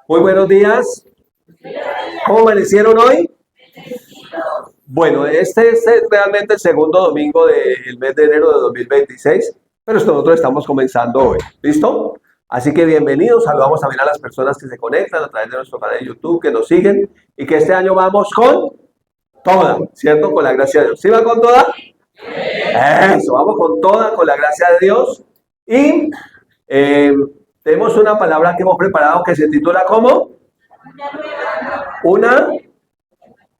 Muy buenos días. ¿Cómo amanecieron hoy? Bueno, este es realmente el segundo domingo del mes de enero de 2026, pero nosotros estamos comenzando hoy. ¿Listo? Así que bienvenidos. Saludamos también a las personas que se conectan a través de nuestro canal de YouTube, que nos siguen y que este año vamos con toda, ¿cierto? Con la gracia de Dios. ¿Sí va con toda? Eso, vamos con toda, con la gracia de Dios. Y eh, tenemos una palabra que hemos preparado que se titula ¿cómo? Una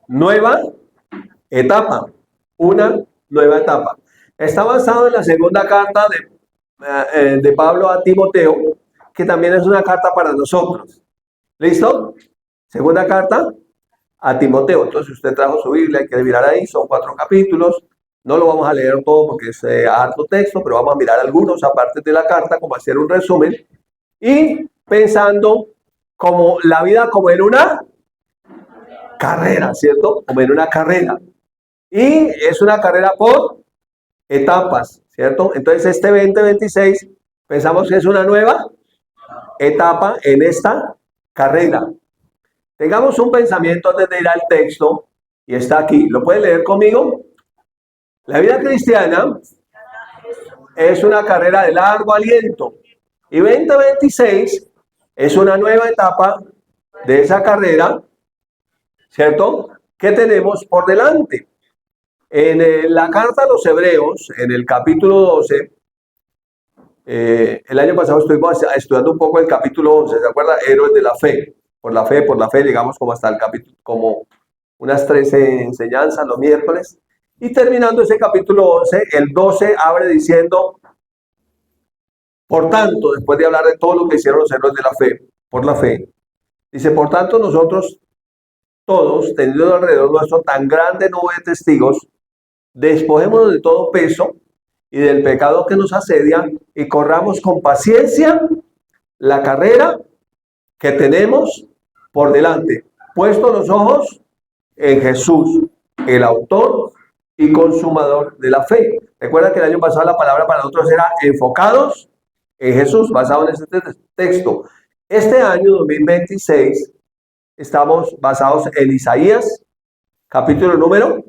nueva etapa, una nueva etapa. Está basado en la segunda carta de Pablo a Timoteo, que también es una carta para nosotros. ¿Listo? Segunda carta a Timoteo. Entonces, si usted trajo su Biblia y quiere mirar ahí, son 4 capítulos. No lo vamos a leer todo porque es harto texto, pero vamos a mirar algunos aparte de la carta, como hacer un resumen. Y pensando como la vida como en una carrera, ¿cierto? Como en una carrera. Y es una carrera por etapas, ¿cierto? Entonces este 2026 pensamos que es una nueva etapa en esta carrera. Tengamos un pensamiento antes de ir al texto y está aquí. ¿Lo puede leer conmigo? La vida cristiana es una carrera de largo aliento y 2026 es una nueva etapa de esa carrera, ¿cierto? Que tenemos por delante. En la carta a los Hebreos, en el capítulo 12, el año pasado estuvimos estudiando un poco el capítulo 11, ¿se acuerda? Héroes de la fe. Por la fe, llegamos como hasta el capítulo, como unas 13 enseñanzas los miércoles. Y terminando ese capítulo 11, el 12 abre diciendo, por tanto, después de hablar de todo lo que hicieron los héroes de la fe, por la fe, dice, por tanto nosotros todos, teniendo alrededor nuestro tan grande nube de testigos, despojémonos de todo peso y del pecado que nos asedia y corramos con paciencia la carrera que tenemos por delante, puestos los ojos en Jesús, el autor y consumador de la fe. Recuerda que el año pasado la palabra para nosotros era enfocados en Jesús, basado en este texto. Este año 2026 estamos basados en Isaías, capítulo número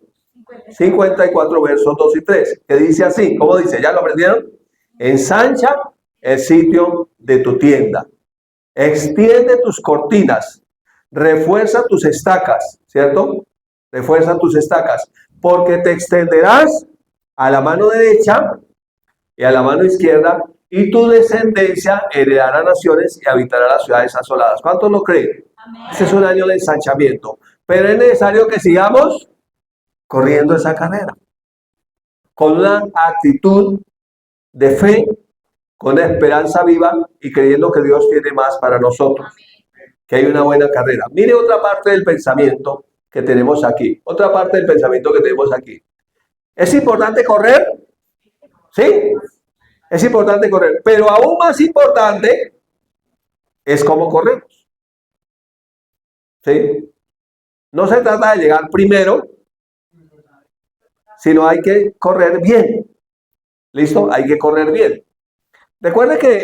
54, versos 2 y 3, que dice así, ¿cómo dice? ¿Ya lo aprendieron? Ensancha el sitio de tu tienda, extiende tus cortinas, refuerza tus estacas, ¿cierto? Refuerza tus estacas, porque te extenderás a la mano derecha y a la mano izquierda, y tu descendencia heredará naciones y habitará las ciudades asoladas. ¿Cuántos lo creen? Este es un año de ensanchamiento, pero es necesario que sigamos corriendo esa carrera con una actitud de fe, con una esperanza viva y creyendo que Dios tiene más para nosotros, que hay una buena carrera. Mire otra parte del pensamiento que tenemos aquí, otra parte del pensamiento que tenemos aquí. ¿Es importante correr? Sí, es importante correr, pero aún más importante es cómo corremos. ¿Sí? No se trata de llegar primero, sino hay que correr bien. ¿Listo? Hay que correr bien. Recuerde que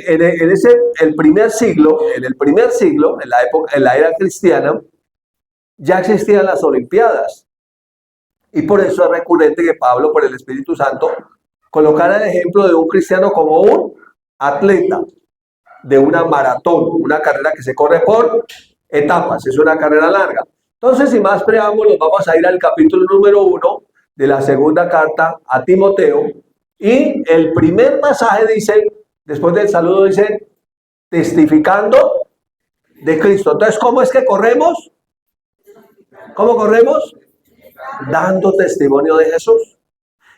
el primer siglo, en la época, en la era cristiana, ya existían las Olimpiadas. Y por eso es recurrente que Pablo, por el Espíritu Santo, colocara el ejemplo de un cristiano como un atleta de una maratón, una carrera que se corre por etapas, es una carrera larga. Entonces, sin más preámbulos, vamos a ir al capítulo número 1 de la segunda carta a Timoteo. Y el primer pasaje dice, después del saludo dice, testificando de Cristo. Entonces, ¿cómo es que corremos? ¿Cómo corremos? Dando testimonio de Jesús.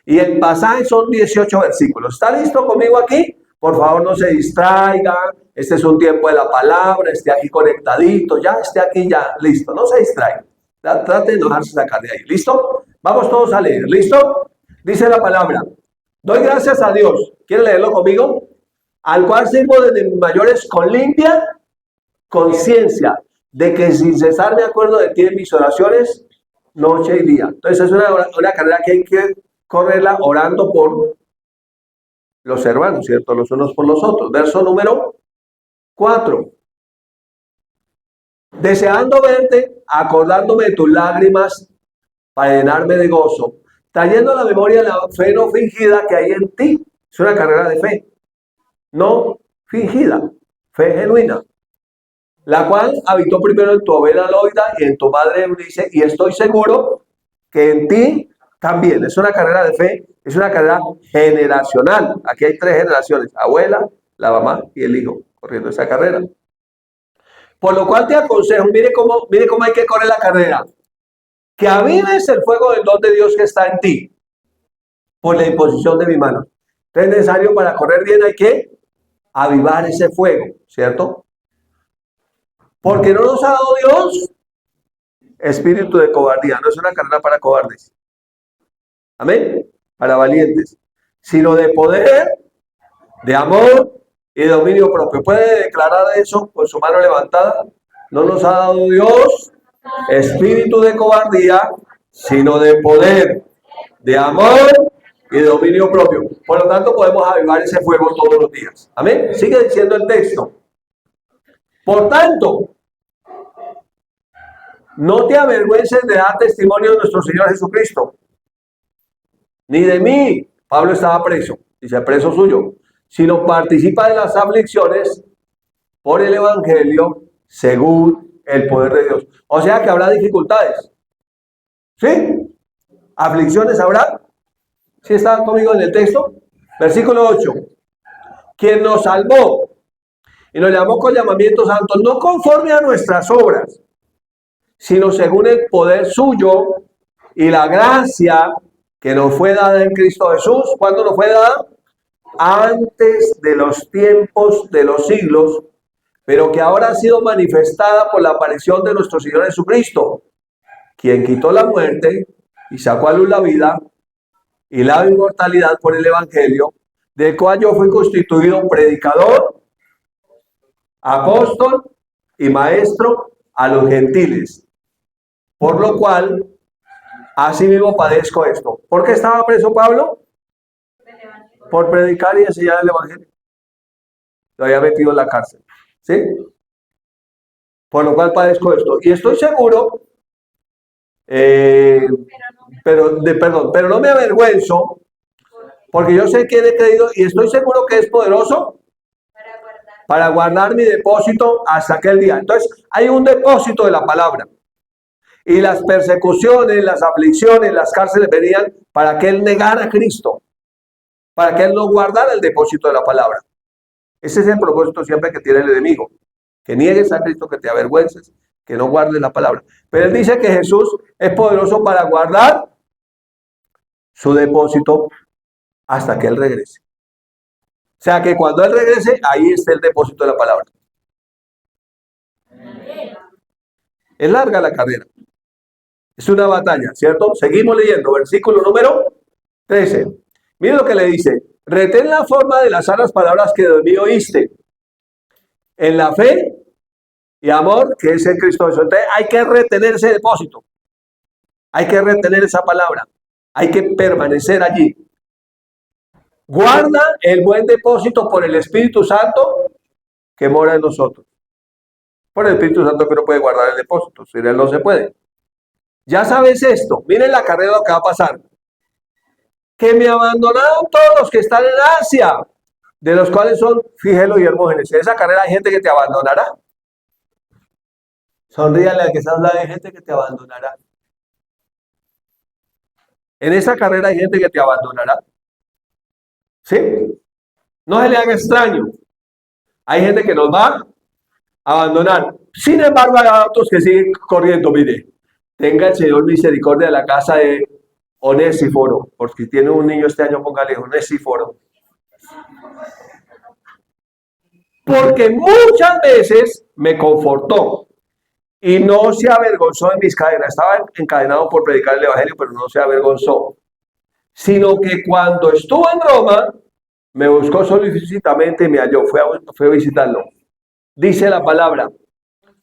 Y el pasaje son 18 versículos. ¿Está listo conmigo aquí? Por favor, no se distraiga. Este es un tiempo de la palabra. Esté aquí conectadito. Ya, esté aquí ya. Listo. No se distraiga. Trate de no dejarse sacar de ahí. ¿Listo? Vamos todos a leer. ¿Listo? Dice la palabra. Doy gracias a Dios. ¿Quiere leerlo conmigo? Al cual sirvo desde mis mayores con limpia conciencia de que sin cesar me acuerdo de ti en mis oraciones noche y día. Entonces es una carrera que hay que correrla orando por los hermanos, ¿cierto? Los unos por los otros. Verso número 4. deseando verte, acordándome de tus lágrimas para llenarme de gozo, trayendo a la memoria la fe no fingida que hay en ti. Es una carrera de fe, no fingida, fe genuina, la cual habitó primero en tu abuela Loida y en tu madre Eunice, y estoy seguro que en ti también. Es una carrera de fe, es una carrera generacional. Aquí hay 3 generaciones: abuela, la mamá y el hijo corriendo esa carrera. Por lo cual te aconsejo, mire cómo hay que correr la carrera, que avives el fuego del don de Dios que está en ti por la imposición de mi mano. Entonces es necesario, para correr bien hay que avivar ese fuego, ¿cierto? Porque no nos ha dado Dios espíritu de cobardía. No es una carrera para cobardes, amén, para valientes, sino de poder, de amor y de dominio propio. ¿Puede declarar eso con su mano levantada? No nos ha dado Dios espíritu de cobardía, sino de poder, de amor y de dominio propio. Por lo tanto, podemos avivar ese fuego todos los días. Amén. Sigue diciendo el texto. Por tanto, no te avergüences de dar testimonio de nuestro Señor Jesucristo, ni de mí. Pablo estaba preso, dice preso suyo, sino participa de las aflicciones por el Evangelio según el poder de Dios. O sea que habrá dificultades. ¿Sí? ¿Aflicciones habrá? ¿Sí está conmigo en el texto? Versículo 8. Quien nos salvó y nos llamó con llamamiento santo, no conforme a nuestras obras, sino según el poder suyo y la gracia que nos fue dada en Cristo Jesús. ¿Cuándo nos fue dada? Antes de los tiempos de los siglos, pero que ahora ha sido manifestada por la aparición de nuestro Señor Jesucristo, quien quitó la muerte y sacó a luz la vida y la inmortalidad por el Evangelio, del cual yo fui constituido predicador, apóstol y maestro a los gentiles, por lo cual asimismo padezco esto. ¿Por qué estaba preso Pablo? Por predicar y enseñar el Evangelio. Lo había metido en la cárcel, ¿sí? Por lo cual padezco esto. Y estoy seguro, pero no me avergüenzo, porque yo sé que he creído y estoy seguro que es poderoso para guardar mi depósito hasta aquel día. Entonces, hay un depósito de la palabra. Y las persecuciones, las aflicciones, las cárceles venían para que él negara a Cristo, para que él no guardara el depósito de la palabra. Ese es el propósito siempre que tiene el enemigo, que niegues a Cristo, que te avergüences, que no guardes la palabra. Pero él dice que Jesús es poderoso para guardar su depósito hasta que él regrese. O sea que cuando él regrese, ahí está el depósito de la palabra. Es larga la carrera. Es una batalla, ¿cierto? Seguimos leyendo, versículo número 13. Miren lo que le dice. Retén la forma de las sanas palabras que de mí oíste, en la fe y amor que es en Cristo Jesús. Entonces hay que retener ese depósito. Hay que retener esa palabra. Hay que permanecer allí. Guarda el buen depósito por el Espíritu Santo que mora en nosotros. Por el Espíritu Santo que no puede guardar el depósito. Sin él no se puede. Ya sabes esto. Miren la carrera lo que va a pasar. Que me abandonaron todos los que están en Asia, de los cuales son Figelo y Hermógenes. En esa carrera hay gente que te abandonará. Sonríale al que se habla de gente que te abandonará. En esa carrera hay gente que te abandonará. ¿Sí? No se le haga extraño. Hay gente que nos va a abandonar. Sin embargo, hay otros que siguen corriendo. Mire, tenga el Señor misericordia de la casa de Onésiforo, porque si tiene un niño este año, póngale Onésiforo. Porque muchas veces me confortó y no se avergonzó de mis cadenas. Estaba encadenado por predicar el Evangelio, pero no se avergonzó. Sino que cuando estuvo en Roma, me buscó solicitamente y me halló. Fue a visitarlo. Dice la palabra: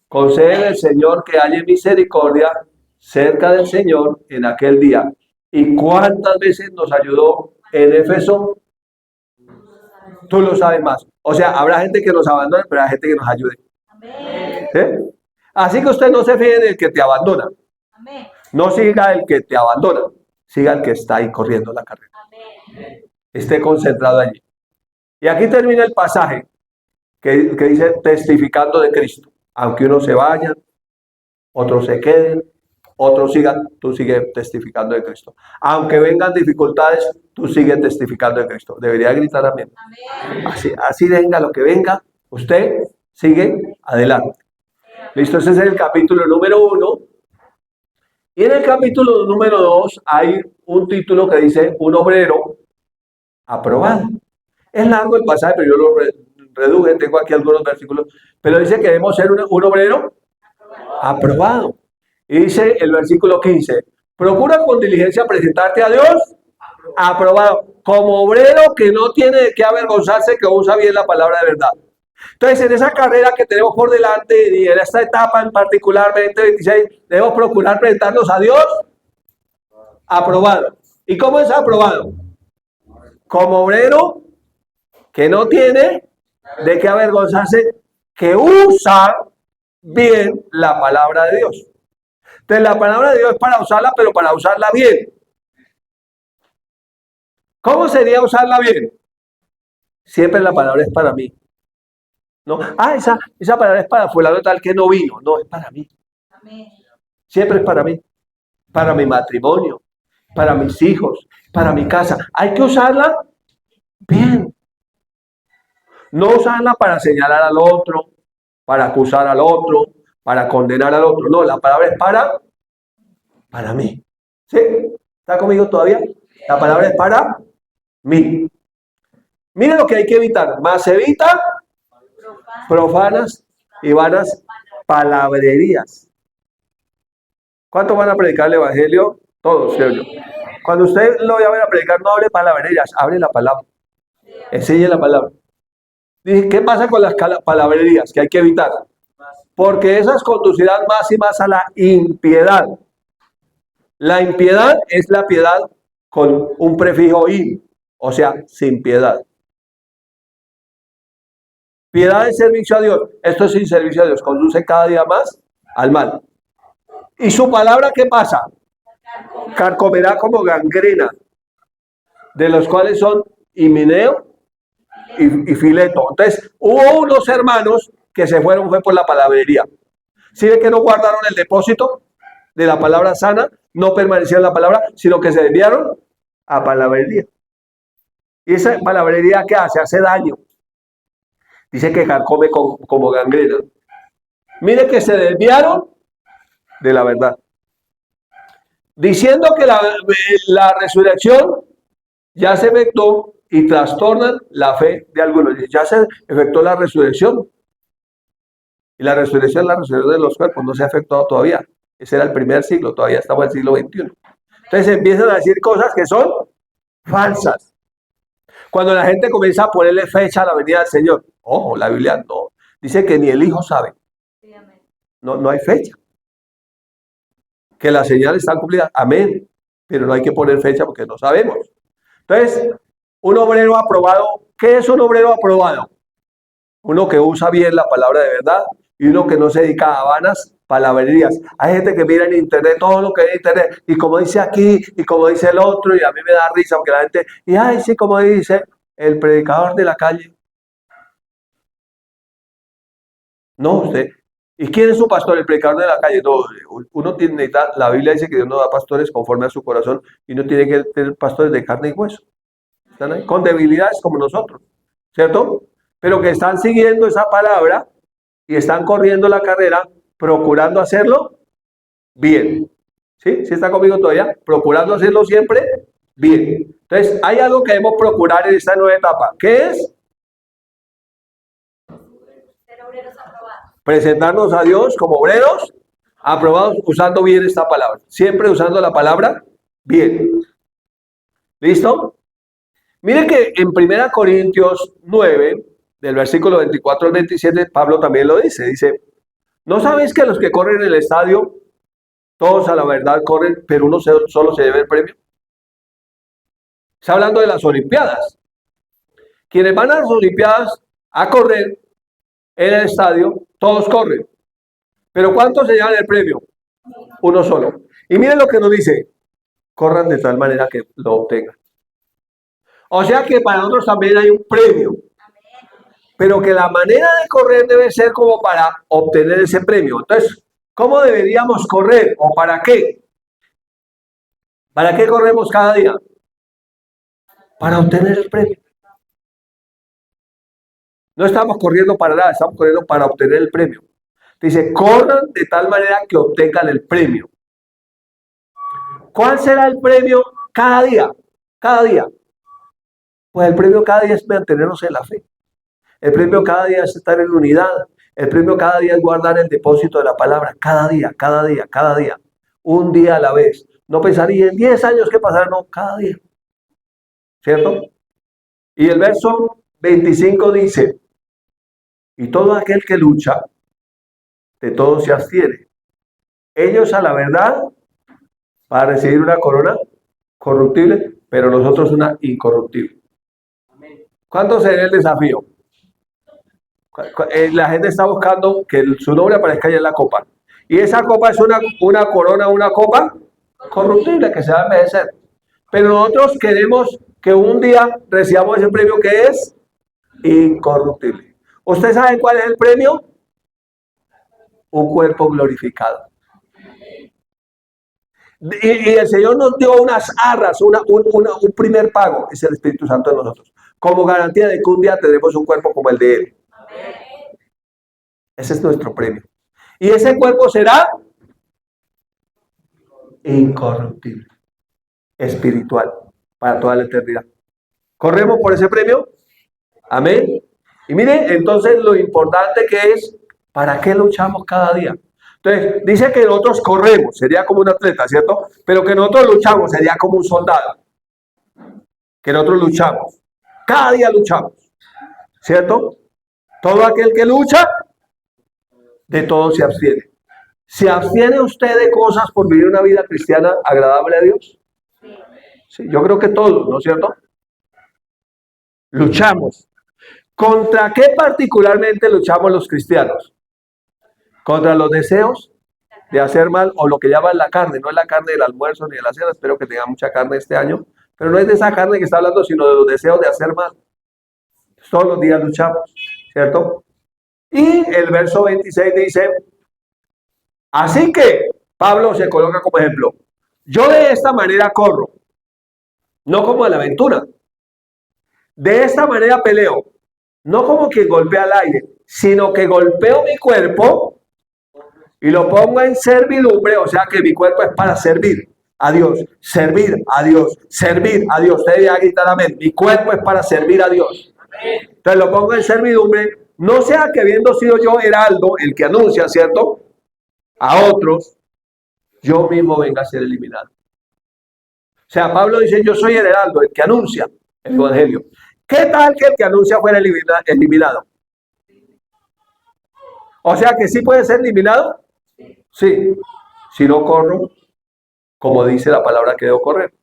concede el Señor que haya misericordia cerca del Señor en aquel día. ¿Y cuántas veces nos ayudó en Éfeso? Tú lo sabes más. O sea, habrá gente que nos abandone, pero habrá gente que nos ayude. ¿Sí? Así que usted no se fíe en el que te abandona. No siga el que te abandona. Siga el que está ahí corriendo la carrera. Esté concentrado allí. Y aquí termina el pasaje que dice testificando de Cristo. Aunque uno se vaya, otros se queden, otros sigan, tú sigues testificando de Cristo. Aunque vengan dificultades, tú sigues testificando de Cristo. Debería gritar amén. Así venga lo que venga, usted sigue adelante. Listo, ese es el capítulo número 1. Y en el capítulo número 2 hay un título que dice un obrero aprobado. Es largo el pasaje, pero yo lo reduje, tengo aquí algunos versículos, pero dice que debemos ser un obrero aprobado. Y dice el versículo 15, procura con diligencia presentarte a Dios aprobado, como obrero que no tiene de qué avergonzarse, que usa bien la palabra de verdad. Entonces, en esa carrera que tenemos por delante y en esta etapa en particular 2026, debemos procurar presentarnos a Dios aprobado. ¿Y cómo es aprobado? Como obrero que no tiene de qué avergonzarse, que usa bien la palabra de Dios. Entonces, la palabra de Dios es para usarla, pero para usarla bien. ¿Cómo sería usarla bien? Siempre la palabra es para mí. No, esa palabra es para fulano tal que no vino. No, es para mí. Siempre es para mi matrimonio, para mis hijos, para mi casa. Hay que usarla bien. No usarla para señalar al otro, para acusar al otro, para condenar al otro. No, la palabra es para mí. ¿Sí? ¿Está conmigo todavía? La palabra es para mí. Mire lo que hay que evitar. Más evita profanas y vanas palabrerías. ¿Cuántos van a predicar el evangelio? Todos, creo yo. Cuando usted lo vaya a predicar, no hable palabrerías, hable la palabra. Enseñe la palabra. Dice, ¿qué pasa con las palabrerías que hay que evitar? Porque esas conducirán más y más a la impiedad. La impiedad es la piedad con un prefijo in, o sea, sin piedad. Piedad es servicio a Dios. Esto es sin servicio a Dios. Conduce cada día más al mal. ¿Y su palabra qué pasa? Carcomerá como gangrena, de los cuales son Himeneo y Fileto. Entonces, hubo unos hermanos que se fueron fue por la palabrería. ¿Sí ve que no guardaron el depósito de la palabra sana? No permanecieron en la palabra, sino que se desviaron a palabrería. ¿Y esa palabrería qué hace? Hace daño. Dice que carcome como gangrena. Mire que se desviaron de la verdad. Diciendo que la resurrección ya se efectuó y trastornan la fe de algunos. Ya se efectuó la resurrección. Y la resurrección de los cuerpos no se ha efectuado todavía. Ese era el primer siglo, todavía estamos en el siglo XXI. Entonces empiezan a decir cosas que son falsas. Cuando la gente comienza a ponerle fecha a la venida del Señor, ojo, la Biblia no. Dice que ni el Hijo sabe. No hay fecha. Que las señales están cumplidas, amén. Pero no hay que poner fecha porque no sabemos. Entonces, un obrero aprobado, ¿qué es un obrero aprobado? Uno que usa bien la palabra de verdad y uno que no se dedica a vanas palabrerías. Hay gente que mira en internet todo lo que hay en internet y como dice aquí y como dice el otro y a mí me da risa porque la gente, y ay, sí, como dice el predicador de la calle. No, usted. ¿Y quién es su pastor? El predicador de la calle. No, uno tiene, la Biblia dice que Dios no da pastores conforme a su corazón y no tiene que tener pastores de carne y hueso. ¿Están ahí? Con debilidades como nosotros, ¿cierto? Pero que están siguiendo esa palabra y están corriendo la carrera procurando hacerlo bien. ¿Sí? ¿Sí está conmigo todavía? Procurando hacerlo siempre bien. Entonces, hay algo que debemos procurar en esta nueva etapa. ¿Qué es? Presentarnos a Dios como obreros aprobados usando bien esta palabra. Siempre usando la palabra bien. ¿Listo? Mire que en 1 Corintios 9, del versículo 24 al 27, Pablo también lo dice. Dice, ¿no sabéis que los que corren en el estadio, todos a la verdad corren, pero uno solo se lleva el premio? Está hablando de las Olimpiadas. Quienes van a las Olimpiadas a correr en el estadio, todos corren, Pero ¿cuántos se llevan el premio? Uno solo. Y miren lo que nos dice, corran de tal manera que lo obtengan. O sea que para nosotros también hay un premio, pero que la manera de correr debe ser como para obtener ese premio. Entonces, ¿cómo deberíamos correr o para qué? ¿Para qué corremos cada día? Para obtener el premio. No estamos corriendo para nada, estamos corriendo para obtener el premio. Dice, corran de tal manera que obtengan el premio. ¿Cuál será el premio cada día? Cada día. Pues el premio cada día es mantenernos en la fe. El premio cada día es estar en unidad. El premio cada día es guardar el depósito de la palabra. Cada día, cada día, cada día. Un día a la vez. No pensaría en 10 años que pasarán, no, cada día. ¿Cierto? Y el verso 25 dice, y todo aquel que lucha, de todo se abstiene. Ellos a la verdad van a recibir una corona corruptible, pero nosotros una incorruptible. ¿Cuánto sería el desafío? La gente está buscando que su nombre aparezca allá en la copa. Y esa copa es una corona, una copa corruptible que se va a envejecer. Pero nosotros queremos que un día recibamos ese premio que es incorruptible. ¿Ustedes saben cuál es el premio? Un cuerpo glorificado. Y el Señor nos dio unas arras, un primer pago, es el Espíritu Santo de nosotros, como garantía de que un día tendremos un cuerpo como el de Él. Ese es nuestro premio. Y ese cuerpo será incorruptible, espiritual, para toda la eternidad. ¿Corremos por ese premio? Amén. Y miren, entonces lo importante que es, ¿para qué luchamos cada día? Entonces, dice que nosotros corremos, sería como un atleta, ¿cierto? Pero que nosotros luchamos, sería como un soldado. Que nosotros luchamos. Cada día luchamos, ¿cierto? Todo aquel que lucha, de todo se abstiene. ¿Se abstiene usted de cosas por vivir una vida cristiana agradable a Dios? Sí, yo creo que todos, ¿no es cierto? Luchamos. ¿Contra qué particularmente luchamos los cristianos? Contra los deseos de hacer mal o lo que llaman la carne. No es la carne del almuerzo ni de la cena, espero que tenga mucha carne este año, pero no es de esa carne que está hablando, sino de los deseos de hacer mal. Todos los días luchamos, ¿cierto? Y el verso 26 dice, así que Pablo se coloca como ejemplo, yo de esta manera corro, no como de la aventura, de esta manera peleo, no como quien golpea al aire, sino que golpeo mi cuerpo y lo pongo en servidumbre, o sea que mi cuerpo es para servir a Dios, servir a Dios, servir a Dios. Usted debe gritar amén. Mi cuerpo es para servir a Dios. Entonces lo pongo en servidumbre, no sea que habiendo sido yo heraldo, el que anuncia, ¿cierto? A otros, yo mismo venga a ser eliminado. O sea, Pablo dice, yo soy el heraldo, el que anuncia el evangelio. ¿Qué tal que el que anuncia fuera eliminado? O sea que sí puede ser eliminado. Sí, si no corro, como dice la palabra que debo correr.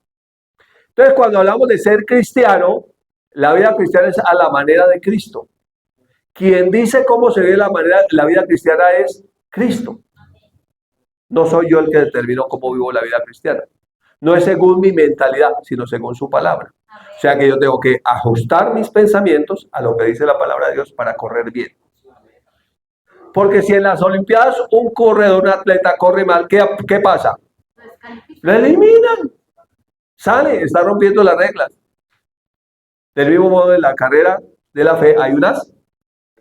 Entonces, cuando hablamos de ser cristiano, la vida cristiana es a la manera de Cristo. Quien dice cómo se ve la vida cristiana es Cristo. No soy yo el que determino cómo vivo la vida cristiana. No es según mi mentalidad, sino según su palabra. O sea que yo tengo que ajustar mis pensamientos a lo que dice la palabra de Dios para correr bien. Porque si en las Olimpiadas un corredor, un atleta corre mal, ¿qué pasa? Lo eliminan. Sale, está rompiendo las reglas. Del mismo modo, en la carrera de la fe hay unas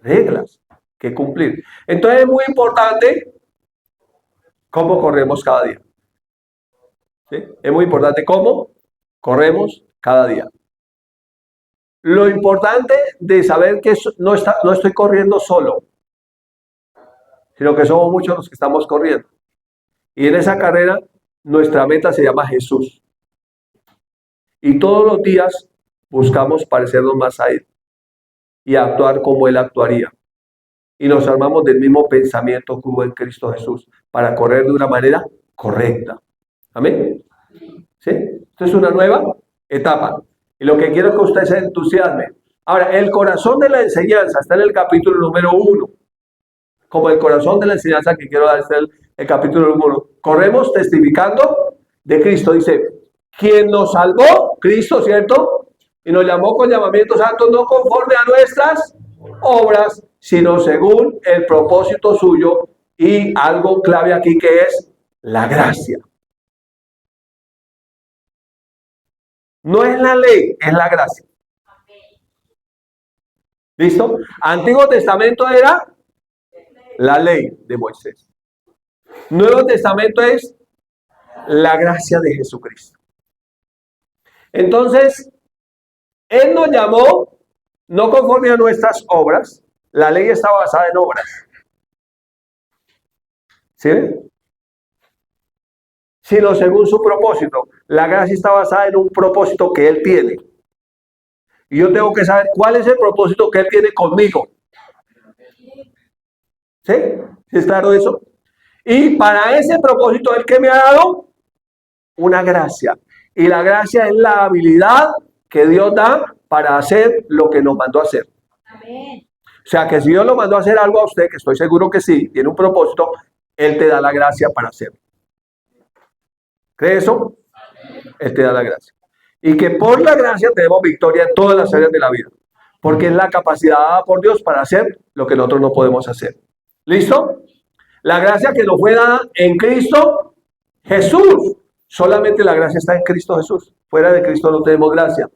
reglas que cumplir. Entonces es muy importante cómo corremos cada día. ¿Sí? Es muy importante cómo corremos cada día. Lo importante de saber que no estoy corriendo solo, sino que somos muchos los que estamos corriendo. Y en esa carrera, nuestra meta se llama Jesús. Y todos los días buscamos parecernos más a Él y actuar como Él actuaría. Y nos armamos del mismo pensamiento que hubo en Cristo Jesús para correr de una manera correcta. ¿Amén? ¿Sí? Esto es una nueva etapa. Y lo que quiero es que usted se entusiasme. Ahora, el corazón de la enseñanza está en el capítulo número 1. como el corazón de la enseñanza que quiero dar, es el capítulo 1. Corremos testificando de Cristo. Dice, quien nos salvó, Cristo, ¿cierto? Y nos llamó con llamamiento santo, no conforme a nuestras obras, sino según el propósito suyo. Y algo clave aquí que es la gracia. No es la ley, es la gracia. ¿Listo? Antiguo Testamento era la ley de Moisés. Nuevo Testamento es la gracia de Jesucristo. Entonces, Él nos llamó no conforme a nuestras obras. La ley está basada en obras. ¿Sí? Sino según su propósito. La gracia está basada en un propósito que Él tiene. Y yo tengo que saber cuál es el propósito que Él tiene conmigo. ¿Sí? ¿Sí es claro eso? Y para ese propósito, ¿el que me ha dado? Una gracia. Y la gracia es la habilidad que Dios da para hacer lo que nos mandó a hacer. Amén. O sea, que si Dios lo mandó a hacer algo a usted, que estoy seguro que sí, tiene un propósito, Él te da la gracia para hacerlo. ¿Cree eso? Él te da la gracia. Y que por la gracia tenemos victoria en todas las áreas de la vida. Porque es la capacidad dada por Dios para hacer lo que nosotros no podemos hacer. ¿Listo? La gracia que nos fue dada en Cristo Jesús. Solamente la gracia está en Cristo Jesús. Fuera de Cristo no tenemos gracia.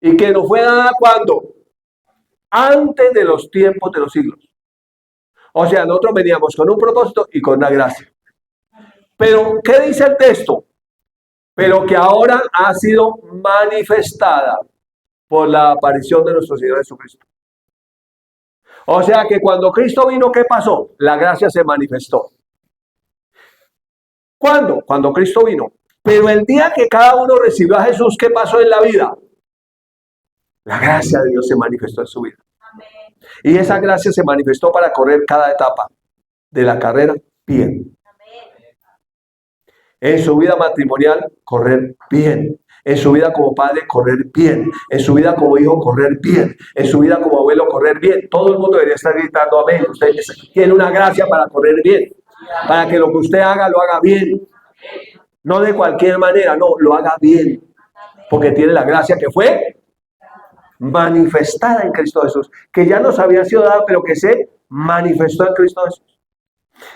Y que nos fue dada ¿cuándo? Antes de los tiempos de los siglos. O sea, nosotros veníamos con un propósito y con una gracia. Pero, ¿qué dice el texto? Pero que ahora ha sido manifestada por la aparición de nuestro Señor Jesucristo. O sea que cuando Cristo vino, ¿qué pasó? La gracia se manifestó. ¿Cuándo? Cuando Cristo vino. Pero el día que cada uno recibió a Jesús, ¿qué pasó en la vida? La gracia de Dios se manifestó en su vida. Amén. Y esa gracia se manifestó para correr cada etapa de la carrera bien. Amén. En su vida matrimonial, correr bien. En su vida como padre, correr bien. En su vida como hijo, correr bien. En su vida como abuelo, correr bien. Todo el mundo debería estar gritando amén. Usted tiene una gracia para correr bien. Para que lo que usted haga, lo haga bien. No de cualquier manera, no, lo haga bien. Porque tiene la gracia que fue manifestada en Cristo Jesús. Que ya nos había sido dada, pero que se manifestó en Cristo Jesús.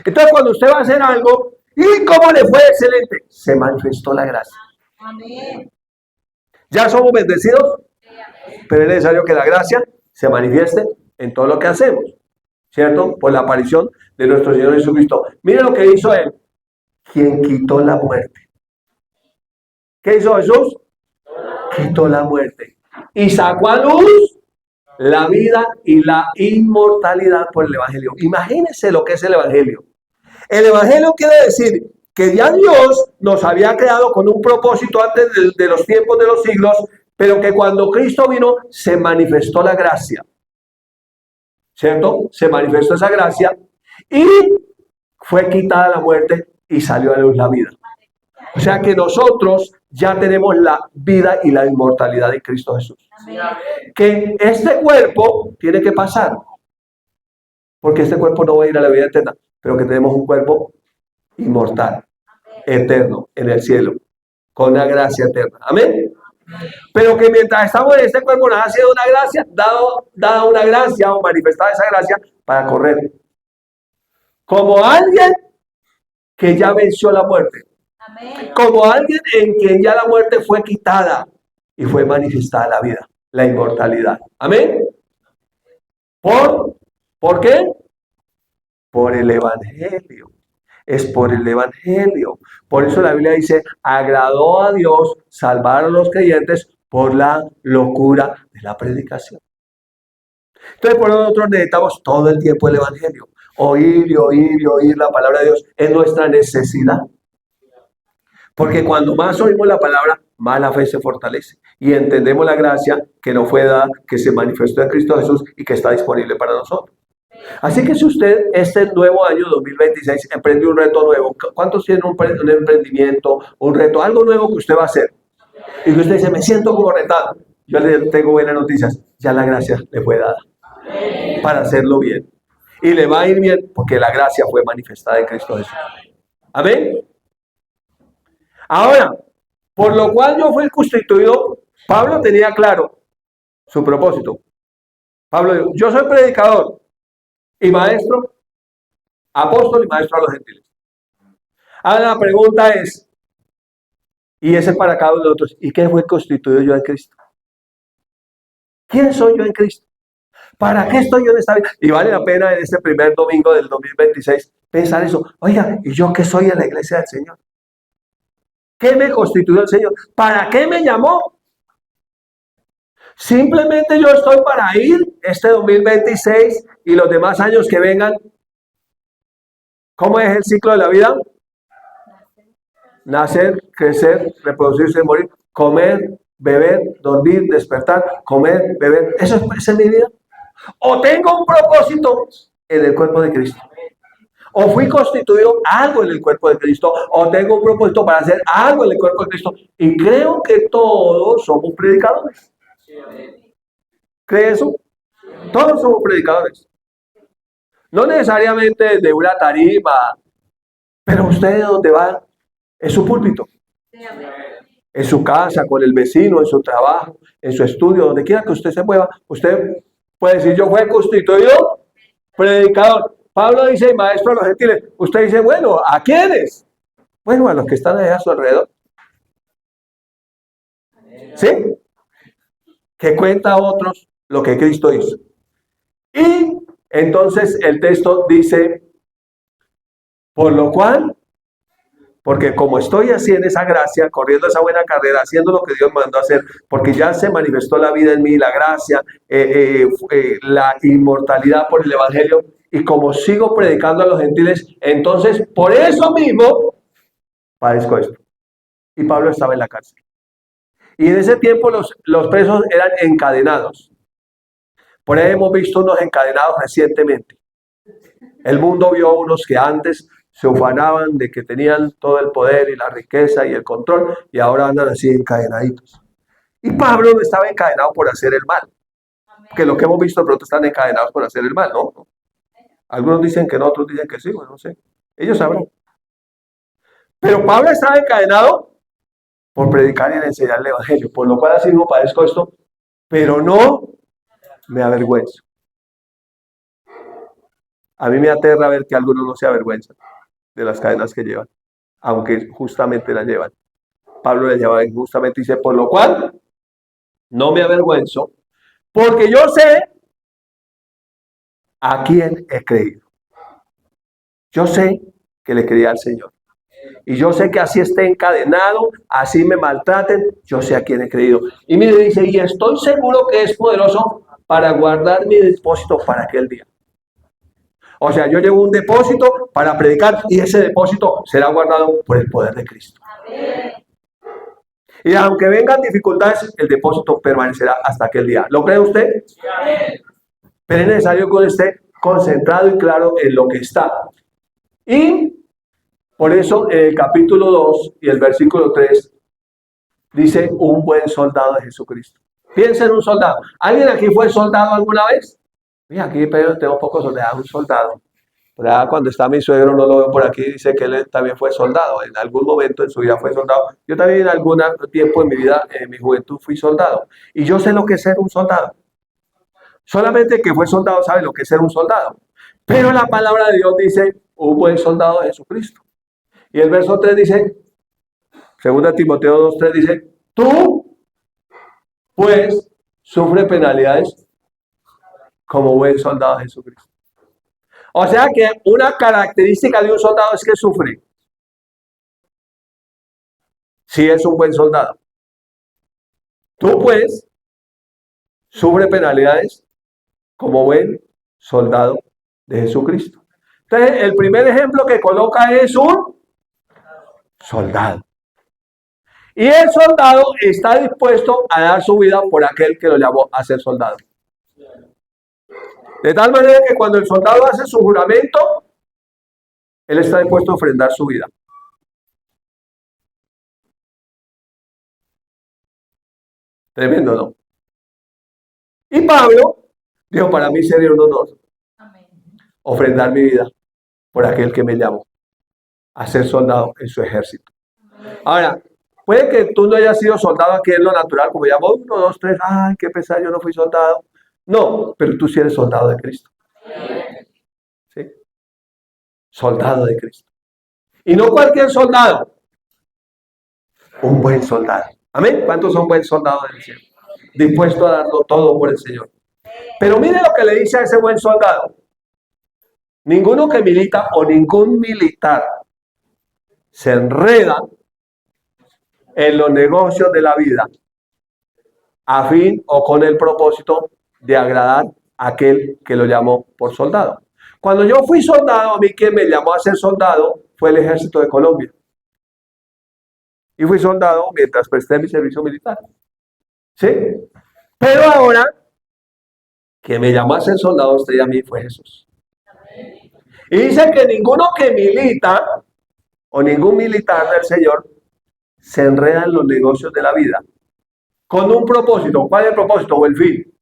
Entonces, cuando usted va a hacer algo, ¿y cómo le fue? Excelente. Se manifestó la gracia. Amén. ¿Ya somos bendecidos? Pero es necesario que la gracia se manifieste en todo lo que hacemos. ¿Cierto? Por la aparición de nuestro Señor Jesucristo. Mire lo que hizo Él. Quien quitó la muerte. ¿Qué hizo Jesús? Quitó la muerte. Y sacó a luz la vida y la inmortalidad por el Evangelio. Imagínense lo que es el Evangelio. El Evangelio quiere decir que ya Dios nos había creado con un propósito antes de los tiempos de los siglos, pero que cuando Cristo vino se manifestó la gracia. ¿Cierto? Se manifestó esa gracia y fue quitada la muerte y salió a luz la vida. O sea que nosotros ya tenemos la vida y la inmortalidad de Cristo Jesús. Amén. Que este cuerpo tiene que pasar, porque este cuerpo no va a ir a la vida eterna, pero que tenemos un cuerpo inmortal, eterno, en el cielo, con una gracia eterna. Amén. Pero que mientras estamos en este cuerpo nos ha sido una gracia, dada una gracia o manifestada esa gracia para correr. Como alguien que ya venció la muerte. Amén. Como alguien en quien ya la muerte fue quitada y fue manifestada la vida, la inmortalidad. Amén. ¿Por qué? Por el Evangelio. Es por el Evangelio. Por eso la Biblia dice, agradó a Dios salvar a los creyentes por la locura de la predicación. Entonces, por nosotros necesitamos todo el tiempo el Evangelio. Oír y oír y oír la palabra de Dios es nuestra necesidad. Porque cuando más oímos la palabra, más la fe se fortalece. Y entendemos la gracia que nos fue dada, que se manifestó en Cristo Jesús y que está disponible para nosotros. Así que si usted este nuevo año 2026 emprende un reto nuevo, ¿cuántos tienen un emprendimiento, un reto, algo nuevo que usted va a hacer? Y que usted dice, me siento como retado. Yo le tengo buenas noticias, ya la gracia le fue dada para hacerlo bien. Y le va a ir bien porque la gracia fue manifestada en Cristo Jesús. Amén. Ahora, por lo cual yo fui constituido, Pablo tenía claro su propósito. Pablo dijo, yo soy predicador y maestro, apóstol y maestro a los gentiles. Ahora la pregunta es, y ese es para cada uno de nosotros, ¿y qué fue constituido yo en Cristo? ¿Quién soy yo en Cristo? ¿Para qué estoy yo en esta vida? Y vale la pena en este primer domingo del 2026 pensar eso. Oiga, ¿y yo qué soy en la iglesia del Señor? ¿Qué me constituyó el Señor? ¿Para qué me llamó? Simplemente yo estoy para ir este 2026 y los demás años que vengan. ¿Cómo es el ciclo de la vida? Nacer, crecer, reproducirse, morir, comer, beber, dormir, despertar, comer, beber. ¿Esa es mi vida? ¿O tengo un propósito en el cuerpo de Cristo? ¿O fui constituido algo en el cuerpo de Cristo? ¿O tengo un propósito para hacer algo en el cuerpo de Cristo? Y creo que todos somos predicadores. ¿Cree eso? Todos somos predicadores. No necesariamente de una tarima, pero usted de dónde va es su púlpito. En su casa, con el vecino, en su trabajo, en su estudio, donde quiera que usted se mueva, usted puede decir, yo fui constituido predicador. Pablo dice, maestro a los gentiles. Usted dice, bueno, ¿a quiénes? Bueno, a los que están allá a su alrededor. ¿Sí? Que cuenta a otros lo que Cristo hizo. Y entonces el texto dice, por lo cual, porque como estoy así en esa gracia, corriendo esa buena carrera, haciendo lo que Dios me mandó a hacer, porque ya se manifestó la vida en mí, la gracia, la inmortalidad por el Evangelio, y como sigo predicando a los gentiles, entonces por eso mismo padezco esto. Y Pablo estaba en la cárcel. Y en ese tiempo los presos eran encadenados. Por ahí hemos visto unos encadenados recientemente. El mundo vio unos que antes se ufanaban de que tenían todo el poder y la riqueza y el control, y ahora andan así encadenaditos. Y Pablo no estaba encadenado por hacer el mal, que lo que hemos visto de pronto están encadenados por hacer el mal, ¿no? Algunos dicen que no, otros dicen que sí, bueno, no sé. Ellos sabrán. Pero Pablo estaba encadenado por predicar y enseñar el Evangelio, por lo cual así mismo padezco esto, pero no me avergüenzo. A mí me aterra ver que algunos no se avergüenzan de las cadenas que llevan, aunque justamente las llevan. Pablo las lleva justamente, dice, por lo cual no me avergüenzo, porque yo sé a quién he creído. Yo sé que le creí al Señor. Y yo sé que así esté encadenado, así me maltraten, yo sé a quién he creído. Y mire, dice, y estoy seguro que es poderoso para guardar mi depósito para aquel día. O sea, yo llevo un depósito para predicar y ese depósito será guardado por el poder de Cristo. Amén. Y aunque vengan dificultades, el depósito permanecerá hasta aquel día. ¿Lo cree usted? Amén. Pero es necesario que esté concentrado y claro en lo que está. Y por eso en el capítulo 2 y el versículo 3 dice un buen soldado de Jesucristo. Piensa en un soldado. ¿Alguien aquí fue soldado alguna vez? Mira, aquí tengo pocos soldados, un soldado. Por allá, cuando está mi suegro, no lo veo por aquí, dice que él también fue soldado. En algún momento en su vida fue soldado. Yo también en algún tiempo en mi vida, en mi juventud, fui soldado. Y yo sé lo que es ser un soldado. Solamente que fue soldado sabe lo que es ser un soldado. Pero la palabra de Dios dice, un buen soldado de Jesucristo. Y el verso 3 dice, 2 Timoteo 2:3 dice, tú, pues, sufre penalidades como buen soldado de Jesucristo. O sea que una característica de un soldado es que sufre. Si es un buen soldado. Tú, pues, sufre penalidades como buen soldado de Jesucristo. Entonces, el primer ejemplo que coloca es un soldado. Y el soldado está dispuesto a dar su vida por aquel que lo llamó a ser soldado. De tal manera que cuando el soldado hace su juramento, él está dispuesto a ofrendar su vida. Tremendo, ¿no? Y Pablo dijo, para mí sería un honor ofrendar mi vida por aquel que me llamó a ser soldado en su ejército. Ahora, puede que tú no hayas sido soldado aquí en lo natural, como llamo 1, 2, 3, ay, qué pesar, yo no fui soldado. No, pero tú sí eres soldado de Cristo. ¿Sí? Soldado de Cristo. Y no cualquier soldado, un buen soldado. Amén. ¿Cuántos son buen soldados del cielo? Dispuesto a darlo todo por el Señor. Pero mire lo que le dice a ese buen soldado. Ninguno que milita o ningún militar se enreda en los negocios de la vida a fin o con el propósito de agradar a aquel que lo llamó por soldado. Cuando yo fui soldado, a mí quien me llamó a ser soldado fue el Ejército de Colombia. Y fui soldado mientras presté mi servicio militar. ¿Sí? Pero ahora, quien me llamó a ser soldado usted y a mí fue Jesús. Y dice que ninguno que milita o ningún militar del Señor se enreda en los negocios de la vida con un propósito. ¿Cuál es el propósito o el fin?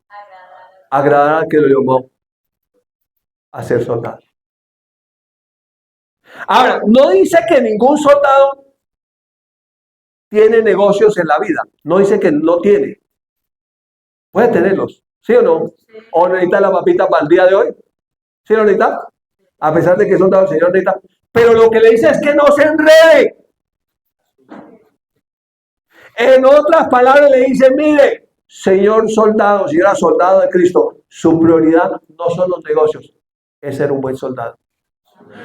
Agradar al que lo llamó a ser soldado. Ahora, no dice que ningún soldado tiene negocios en la vida. No dice que no tiene. Puede tenerlos, ¿sí o no? ¿O necesita la papita para el día de hoy? ¿Sí lo necesita? A pesar de que es soldado, el Señor necesita. Pero lo que le dice es que no se enrede. En otras palabras le dice, mire, señor soldado, señora soldado de Cristo, su prioridad no son los negocios, es ser un buen soldado.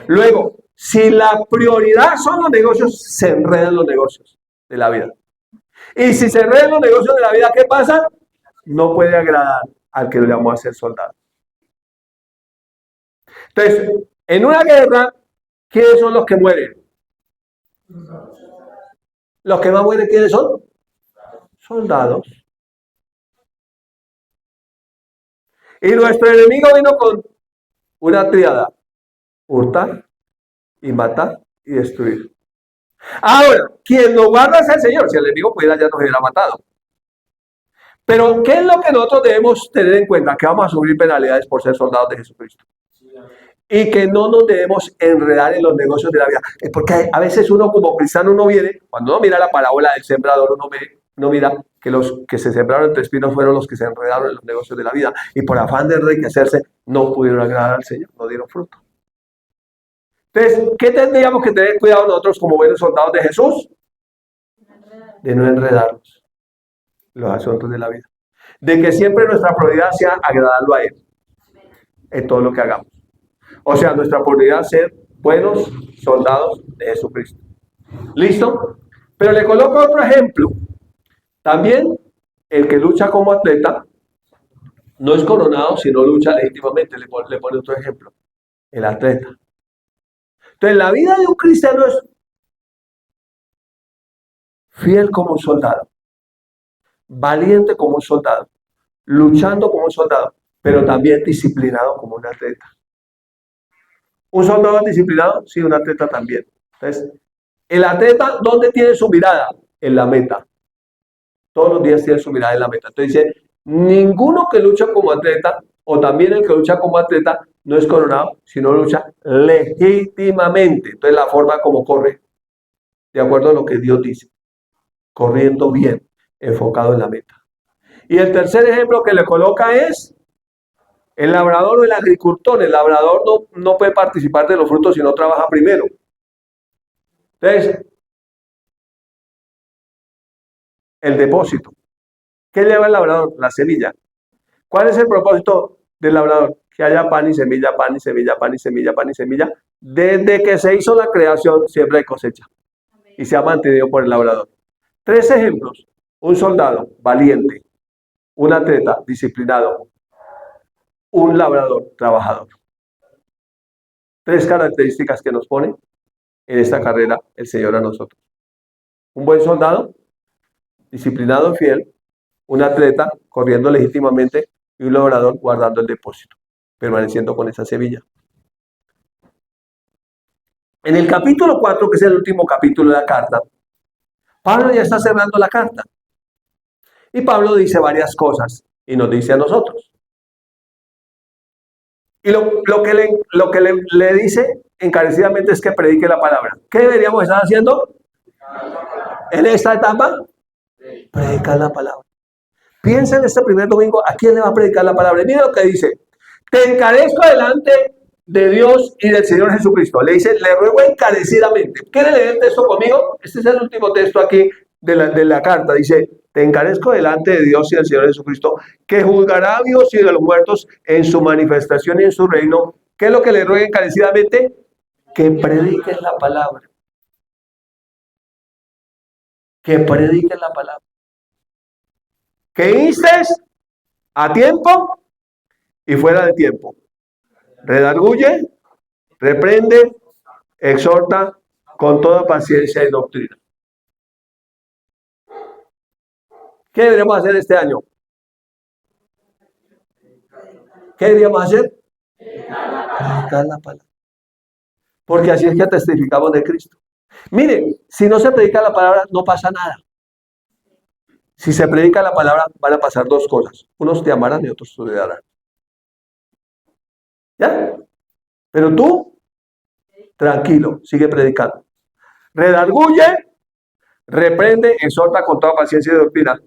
Luego, si la prioridad son los negocios, se enredan los negocios de la vida. Y si se enredan los negocios de la vida, ¿qué pasa? No puede agradar al que lo llamó a ser soldado. Entonces, en una guerra, ¿quiénes son los que mueren? Los que más mueren, ¿quiénes son? Soldados. Y nuestro enemigo vino con una tríada: hurtar y matar y destruir. Ahora, quien nos guarda es el Señor. Si el enemigo pudiera, ya nos hubiera matado. Pero, ¿qué es lo que nosotros debemos tener en cuenta? Que vamos a sufrir penalidades por ser soldados de Jesucristo. Y que no nos debemos enredar en los negocios de la vida. Porque a veces uno como cristiano no viene, cuando uno mira la parábola del sembrador, uno mira que los que se sembraron entre espinos fueron los que se enredaron en los negocios de la vida. Y por afán de enriquecerse, no pudieron agradar al Señor, no dieron fruto. Entonces, ¿qué tendríamos que tener cuidado nosotros como buenos soldados de Jesús? De no enredarnos en los asuntos de la vida. De que siempre nuestra prioridad sea agradarlo a Él en todo lo que hagamos. O sea, nuestra prioridad es ser buenos soldados de Jesucristo. ¿Listo? Pero le coloco otro ejemplo. También el que lucha como atleta no es coronado si no lucha legítimamente. Le pone otro ejemplo. El atleta. Entonces, la vida de un cristiano es fiel como un soldado, valiente como un soldado, luchando como un soldado, pero también disciplinado como un atleta. ¿Un soldado disciplinado? Sí, un atleta también. Entonces, el atleta, ¿dónde tiene su mirada? En la meta. Todos los días tiene su mirada en la meta. Entonces dice, ninguno que lucha como atleta, o también el que lucha como atleta, no es coronado, sino lucha legítimamente. Entonces la forma como corre, de acuerdo a lo que Dios dice, corriendo bien, enfocado en la meta. Y el tercer ejemplo que le coloca es el labrador o el agricultor. El labrador no puede participar de los frutos si no trabaja primero. Entonces, el depósito. ¿Qué lleva el labrador? La semilla. ¿Cuál es el propósito del labrador? Que haya pan y semilla, pan y semilla, pan y semilla, pan y semilla. Desde que se hizo la creación, siempre hay cosecha. Y se ha mantenido por el labrador. 3 ejemplos. Un soldado valiente, un atleta disciplinado, un labrador trabajador. 3 características que nos pone en esta carrera el Señor a nosotros. Un buen soldado, disciplinado y fiel, un atleta corriendo legítimamente y un labrador guardando el depósito, permaneciendo con esa semilla. En el capítulo 4, que es el último capítulo de la carta, Pablo ya está cerrando la carta. Y Pablo dice varias cosas y nos dice a nosotros. Y lo que le dice encarecidamente es que predique la palabra. ¿Qué deberíamos estar haciendo en esta etapa? Predicar la palabra. Piensa en este primer domingo, ¿a quién le va a predicar la palabra? Y mira lo que dice: te encarezco delante de Dios y del Señor Jesucristo. Le dice, le ruego encarecidamente. ¿Quiere leer el texto conmigo? Este es el último texto aquí de la carta. Dice, te encarezco delante de Dios y del Señor Jesucristo, que juzgará a vivos y de los muertos en su manifestación y en su reino. ¿Qué es lo que le ruego encarecidamente? Que prediques la palabra. Que prediques la palabra. Que instes a tiempo y fuera de tiempo. Redarguye, reprende, exhorta con toda paciencia y doctrina. ¿Qué deberíamos hacer este año? ¿Qué deberíamos hacer? Predicar la palabra. Porque así es que testificamos de Cristo. Miren, si no se predica la palabra, no pasa nada. Si se predica la palabra, van a pasar dos cosas. Unos te amarán y otros te odiarán. ¿Ya? Pero tú, tranquilo, sigue predicando. Redarguye, reprende, exhorta con toda paciencia y doctrina.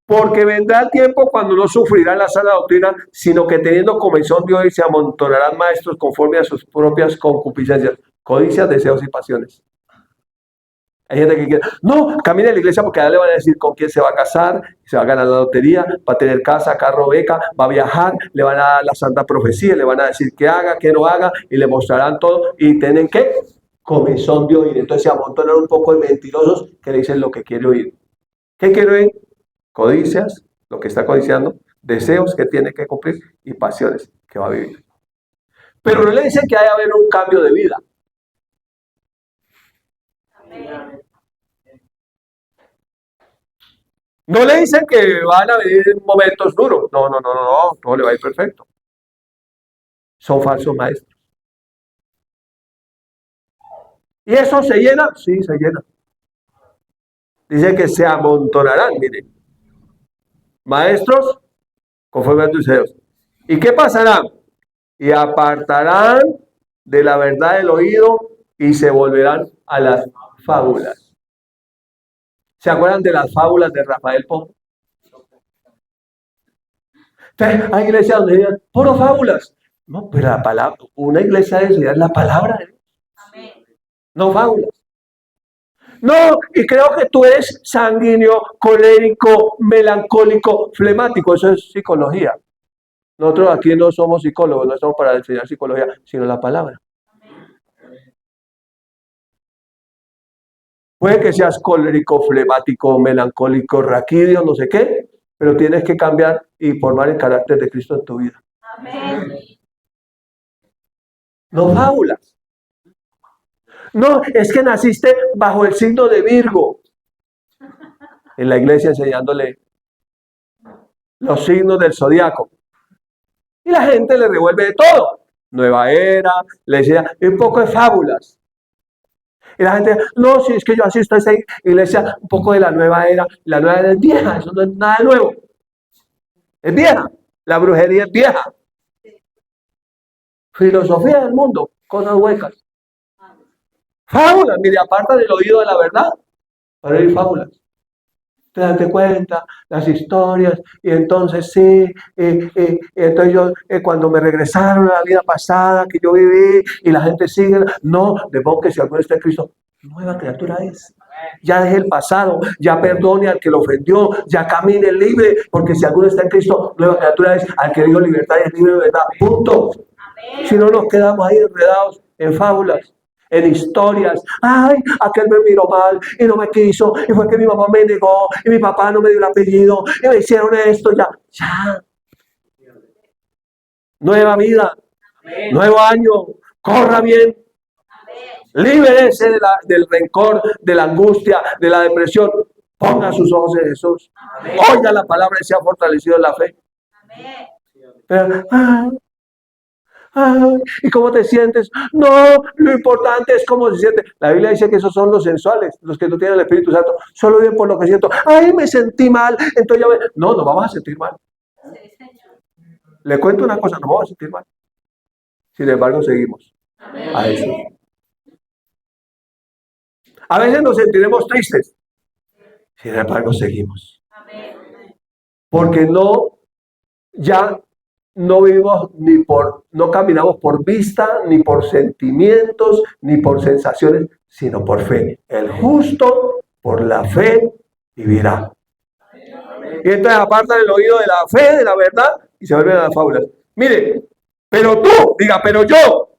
Porque vendrá el tiempo cuando no sufrirán la sana doctrina, sino que teniendo comezón de oír se amontonarán maestros conforme a sus propias concupiscencias, codicias, deseos y pasiones. Hay gente que quiere, no, camine a la iglesia porque allá le van a decir con quién se va a casar, se va a ganar la lotería, va a tener casa, carro, beca, va a viajar, le van a dar la santa profecía, le van a decir qué haga, qué no haga, y le mostrarán todo, y tienen que comezón de oír. Entonces se amontonan un poco de mentirosos que le dicen lo que quiere oír. ¿Qué quiere oír? Codicias, lo que está codiciando, deseos que tiene que cumplir y pasiones que va a vivir. Pero no le dicen que hay que haber un cambio de vida. No le dicen que van a venir momentos duros. No, todo le va a ir perfecto. Son falsos maestros. ¿Y eso se llena? Sí, se llena. Dice que se amontonarán, miren. Maestros conforme a tus deseos. ¿Y qué pasará? Y apartarán de la verdad el oído y se volverán a las fábulas. ¿Se acuerdan de las fábulas de Rafael Pombo? Entonces, hay iglesias donde digan, puro fábulas. No, pero la palabra, una iglesia de Dios es la palabra de Dios. No fábulas. No, y creo que tú eres sanguíneo, colérico, melancólico, flemático. Eso es psicología. Nosotros aquí no somos psicólogos, no estamos para enseñar psicología, sino la palabra. Puede que seas colérico, flemático, melancólico, raquídeo, no sé qué, pero tienes que cambiar y formar el carácter de Cristo en tu vida. Amén. No fábulas. No, es que naciste bajo el signo de Virgo. En la iglesia enseñándole los signos del zodiaco. Y la gente le revuelve de todo. Nueva era, le decía, un poco de fábulas. Y la gente, no, si es que yo asisto a esa iglesia, un poco de la nueva era. La nueva era es vieja, eso no es nada nuevo. Es vieja. La brujería es vieja. Filosofía del mundo, cosas huecas. Fábulas, mire, aparta del oído de la verdad. Para ir fábulas. Te das cuenta, las historias, y entonces sí, entonces yo, cuando me regresaron a la vida pasada que yo viví, y la gente sigue, no, de modo que si alguno está en Cristo, nueva criatura es. Ya deje el pasado, ya perdone al que lo ofendió, ya camine libre, porque si alguno está en Cristo, nueva criatura es, al que dio libertad y es libre de verdad, punto. Amén. Si no nos quedamos ahí enredados en fábulas, en historias. Ay, aquel me miró mal y no me quiso, y fue que mi mamá me negó, y mi papá no me dio el apellido, y me hicieron esto, ya. Nueva vida, amén. Nuevo año, corra bien. Líbrese del rencor, de la angustia, de la depresión. Ponga sus ojos en Jesús. Amén. Oiga la palabra y sea fortalecido en la fe. Amén. Pero, ay, ¿y cómo te sientes? No, lo importante es cómo se siente. La Biblia dice que esos son los sensuales, los que no tienen el Espíritu Santo. Solo viven por lo que siento. Ay, me sentí mal. Entonces ya no vamos a sentir mal. Le cuento una cosa, no vamos a sentir mal. Sin embargo, seguimos a Jesús. A veces nos sentiremos tristes. Sin embargo, seguimos. Porque ya no vivimos no caminamos por vista, ni por sentimientos, ni por sensaciones, sino por fe. El justo por la fe vivirá. Y entonces apartan el oído de la fe, de la verdad, y se vuelven a las fábulas. Mire, pero tú, pero yo,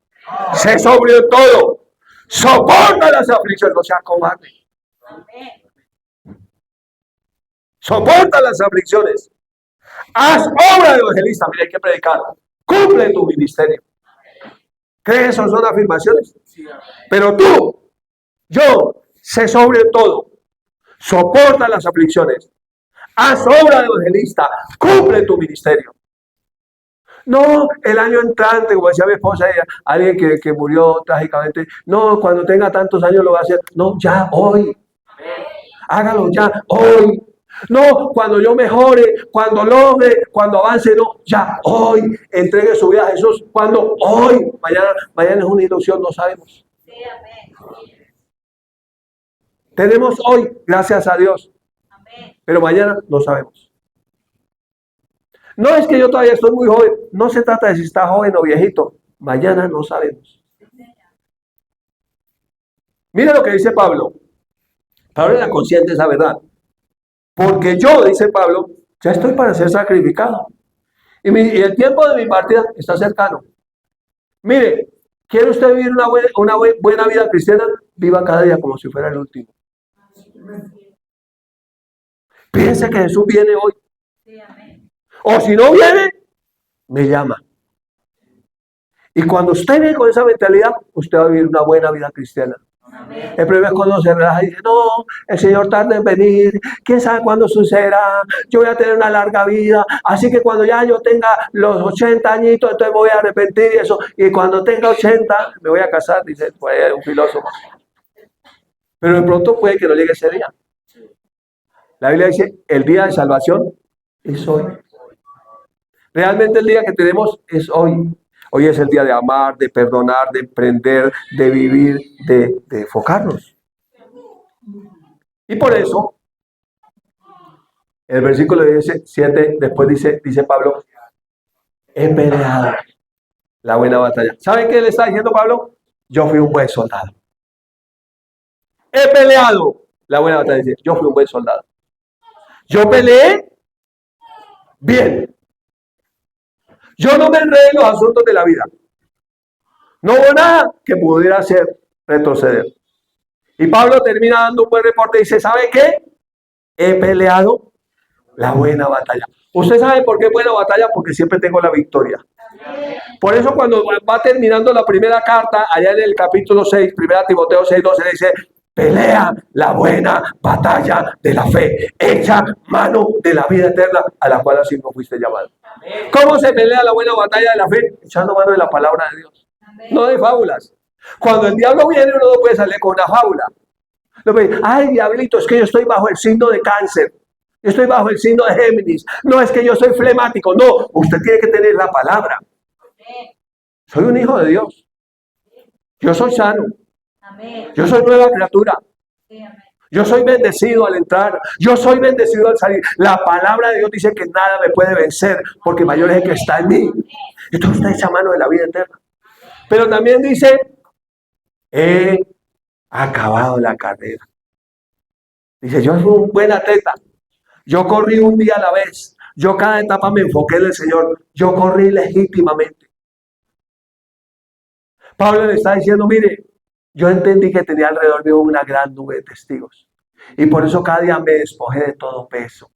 sé sobrio en todo, soporta las aflicciones, no seas cobarde. Soporta las aflicciones. Haz obra de evangelista. Mira, hay que predicar. Cumple tu ministerio. ¿Crees que eso son afirmaciones? Pero tú, yo, sé sobre todo. Soporta las aflicciones. Haz obra de evangelista. Cumple tu ministerio. No, el año entrante, como decía mi esposa, alguien que murió trágicamente. No, cuando tenga tantos años lo va a hacer. No, ya hoy. Hágalo ya hoy. No, cuando yo mejore, cuando logre, cuando avance, no, ya hoy. Entregue su vida a Jesús. Cuando hoy. Mañana es una ilusión, no sabemos. Sí, amén. Tenemos hoy, gracias a Dios. Amén. Pero mañana no sabemos. No es que yo todavía estoy muy joven. No se trata de si está joven o viejito. Mañana no sabemos. Mira lo que dice Pablo. Pablo era consciente de esa verdad. Porque yo, dice Pablo, ya estoy para ser sacrificado. Y el tiempo de mi partida está cercano. Mire, ¿quiere usted vivir una buena vida cristiana? Viva cada día como si fuera el último. Piense que Jesús viene hoy. O si no viene, me llama. Y cuando usted viene con esa mentalidad, usted va a vivir una buena vida cristiana. Amén. El problema es cuando se relaja y dice, no, el Señor tarda en venir, quién sabe cuándo sucederá, yo voy a tener una larga vida, así que cuando ya yo tenga los 80 añitos, entonces me voy a arrepentir de eso, y cuando tenga 80 me voy a casar, dice un filósofo. Pero de pronto puede que no llegue ese día. La Biblia dice, el día de salvación es hoy. Realmente el día que tenemos es hoy. Hoy es el día de amar, de perdonar, de emprender, de vivir, de enfocarnos. Y por eso, el versículo 7, después dice Pablo, he peleado la buena batalla. ¿Saben qué le está diciendo Pablo? Yo fui un buen soldado. He peleado la buena batalla. Dice, yo fui un buen soldado. Yo peleé bien. Yo no me enredé en los asuntos de la vida. No hubo nada que pudiera hacer retroceder. Y Pablo termina dando un buen reporte y dice, ¿sabe qué? He peleado la buena batalla. ¿Usted sabe por qué buena batalla? Porque siempre tengo la victoria. Por eso cuando va terminando la primera carta, allá en el capítulo 6, 1 Timoteo 6:12, dice, pelea la buena batalla de la fe, echa mano de la vida eterna a la cual así no fuiste llamado. ¿Cómo se pelea la buena batalla de la fe? Echando mano de la palabra de Dios, no de fábulas. Cuando el diablo viene, uno no puede salir con una fábula. Ay, diablito, es que yo estoy bajo el signo de Cáncer. Yo estoy bajo el signo de Géminis. No, es que yo soy flemático. No, usted tiene que tener la palabra. Soy un hijo de Dios. Yo soy sano. Yo soy nueva criatura. Yo soy bendecido al entrar. Yo soy bendecido al salir. La palabra de Dios dice que nada me puede vencer porque mayor es el que está en mí. Entonces usted echa mano de la vida eterna. Pero también dice, he acabado la carrera. Dice, yo soy un buen atleta. Yo corrí un día a la vez. Yo cada etapa me enfoqué en el Señor. Yo corrí legítimamente. Pablo le está diciendo, mire, yo entendí que tenía alrededor mío una gran nube de testigos. Y por eso cada día me despojé de todo peso.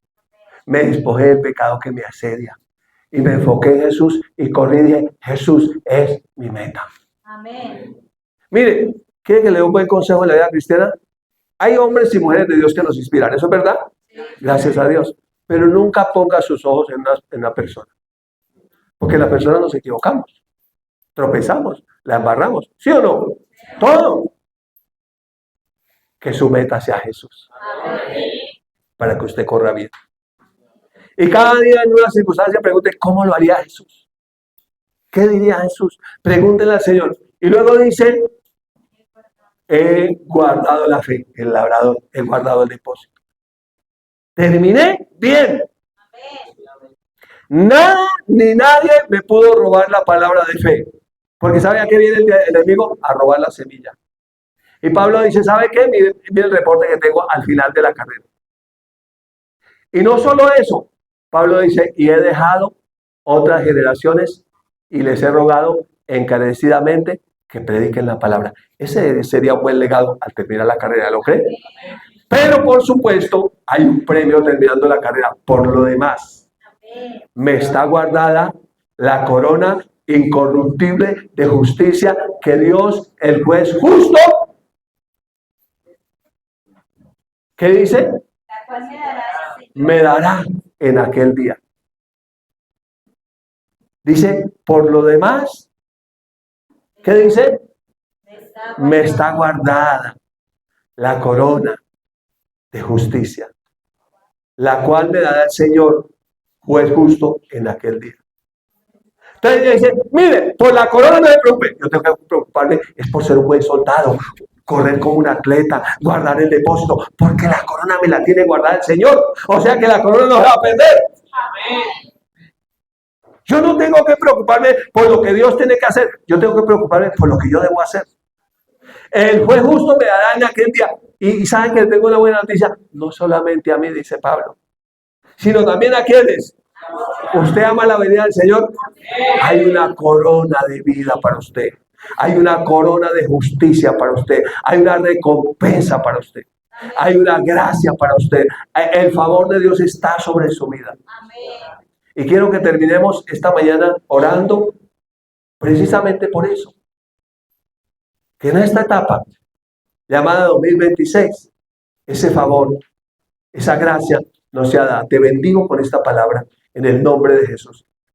Me despojé del pecado que me asedia. Y me enfoqué en Jesús y corrí y dije, Jesús es mi meta. Amén. Mire, ¿quiere que le dé un buen consejo en la vida cristiana? Hay hombres y mujeres de Dios que nos inspiran, ¿eso es verdad? Sí. Gracias a Dios. Pero nunca ponga sus ojos en una persona. Porque la persona nos equivocamos. Tropezamos, la embarramos. ¿Sí o no? Todo. Que su meta sea Jesús. Amén. Para que usted corra bien. Y cada día en una circunstancia pregunte, ¿cómo lo haría Jesús? ¿Qué diría Jesús? Pregúntenle al Señor. Y luego dice, he guardado la fe, el labrador, he guardado el depósito. Terminé bien. Nada ni nadie me pudo robar la palabra de fe. Porque ¿sabe a qué viene el enemigo? A robar la semilla. Y Pablo dice, ¿sabe qué? Mire el reporte que tengo al final de la carrera. Y no solo eso, Pablo dice, y he dejado otras generaciones y les he rogado encarecidamente que prediquen la palabra. Ese sería un buen legado al terminar la carrera, ¿lo cree? Pero por supuesto, hay un premio terminando la carrera. Por lo demás, me está guardada la corona incorruptible de justicia que Dios, el juez justo, ¿qué dice? Me dará en aquel día. Dice, por lo demás, ¿qué dice? Me está guardada la corona de justicia, la cual me dará el Señor, juez justo, en aquel día. Entonces ella dice, mire, por la corona no me preocupe, yo tengo que preocuparme, es por ser un buen soldado, correr como un atleta, guardar el depósito, porque la corona me la tiene guardada el Señor, o sea que la corona no se va a perder. Amén. Yo no tengo que preocuparme por lo que Dios tiene que hacer, yo tengo que preocuparme por lo que yo debo hacer. El juez justo me dará en aquel día. Y saben que tengo una buena noticia, no solamente a mí, dice Pablo, sino también a quienes. ¿Usted ama la venida del Señor? Hay una corona de vida para usted. Hay una corona de justicia para usted. Hay una recompensa para usted. Hay una gracia para usted. El favor de Dios está sobre su vida. Y quiero que terminemos esta mañana orando precisamente por eso. Que en esta etapa llamada 2026, ese favor, esa gracia nos sea dada. Te bendigo con esta palabra en el nombre de Jesús.